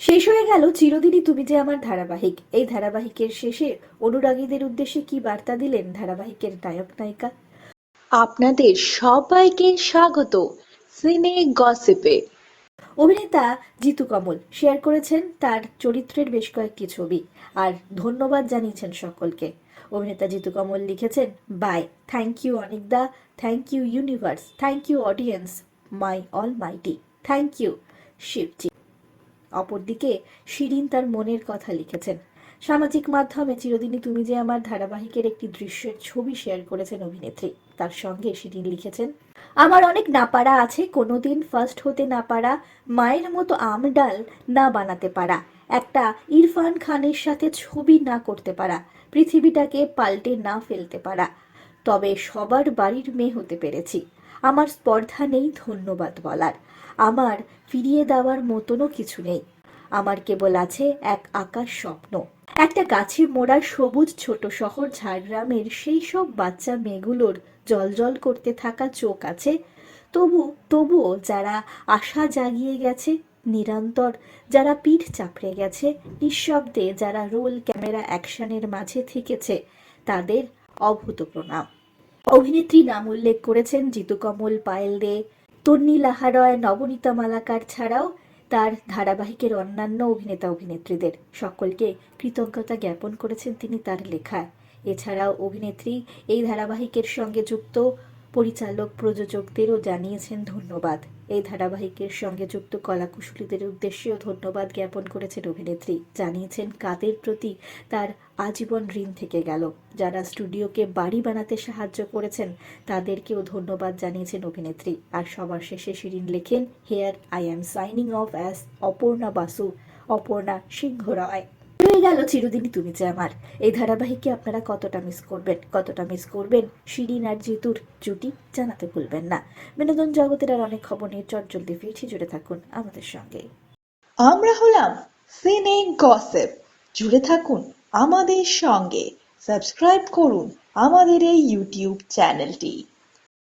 শেষ হয়ে গেল চিরদিনই তুমি যে আমার ধারাবাহিক। এই ধারাবাহিকের শেষে অনুরাগীদের উদ্দেশ্যে কি বার্তা দিলেন ধারাবাহিকের নায়ক নায়িকা? আপনাদের সবাইকে স্বাগত সিনে গসিপে। অভিনেতা জিতু কমল শেয়ার করেছেন তার চরিত্রের বেশ কয়েকটি ছবি আর ধন্যবাদ জানিয়েছেন সকলকে। অভিনেতা জিতু কমল লিখেছেন, বাই, থ্যাংক ইউ অনিকদা, thank you universe, thank you audience, my almighty, thank you শিবজি। অপরদিকে শিরিন তার মনের কথা লিখেছেন। সামাজিক মাধ্যমে চিরদিনই তুমি যে আমার ধারাবাহিকের একটি দৃশ্যের ছবি শেয়ার করেছেন অভিনেত্রী। তার সঙ্গে শিরিন লিখেছেন, আমার অনেক না পারা আছে, কোনোদিন ফার্স্ট হতে না পারা, মায়ের মতো আম ডাল না বানাতে পারা, একটা ইরফান খানের সাথে ছবি না করতে পারা, পৃথিবীটাকে পাল্টে না ফেলতে পারা, তবে সবার বাড়ির মেয়ে হতে পেরেছি। আমার স্পর্ধা নেই ধন্যবাদ বলার, আমার ফিরিয়ে দেওয়ার মতনও কিছু নেই। আমার কেবল আছে এক আকাশ স্বপ্ন, একটা গাছে মোড়া সবুজ ছোট শহর ঝাড়গ্রামের সেই সব বাচ্চা মেয়েগুলোর জলজল করতে থাকা চোখ আছে। তবুও যারা আশা জাগিয়ে গেছে নিরন্তর, যারা পিঠ চাপড়ে গেছে নিঃশব্দে, যারা রোল ক্যামেরা অ্যাকশনের মাঝে থেকেছে, তাদের অভূত প্রণাম। অভিনেত্রী নাম উল্লেখ করেছেন জিতু কমল, পায়েল দে, তন্নি লাহারয়, নবনীতা মালাকার ছাড়াও তার ধারাবাহিকের অন্যান্য অভিনেতা অভিনেত্রীদের সকলকে কৃতজ্ঞতা জ্ঞাপন করেছেন তিনি তার লেখায়। এছাড়াও অভিনেত্রী এই ধারাবাহিকের সঙ্গে যুক্ত পরিচালক প্রযোজকদেরও জানিয়েছেন ধন্যবাদ। এই ধারাবাহিকের সঙ্গে যুক্ত কলাকুশলীদের উদ্দেশ্যেও ধন্যবাদ জ্ঞাপন করেছেন অভিনেত্রী। জানিয়েছেন কাদের প্রতি তার আজীবন ঋণ থেকে গেল। যারা স্টুডিওকে বাড়ি বানাতে সাহায্য করেছেন তাদেরকেও ধন্যবাদ জানিয়েছেন অভিনেত্রী। আর সবার শেষে শিরিন লেখেন, here I am signing off as Aparna Basu, Aparna Sinha Roy. হয়ে গেল চিরদিনই তুমি যে আমার। এই ধারাবাহিককে আপনারা কতটা মিস করবেন শিরিন আর জিতুর জুটি জানাতে ভুলবেন না। বিনোদন জগতের আর অনেক খবর নিয়ে চটজলদি ফিরছি, জুড়ে থাকুন আমাদের সঙ্গে। আমরা হলাম সিনে গসিপ, জুড়ে থাকুন আমাদের সঙ্গে, সাবস্ক্রাইব করুন আমাদের এই ইউটিউব চ্যানেলটি।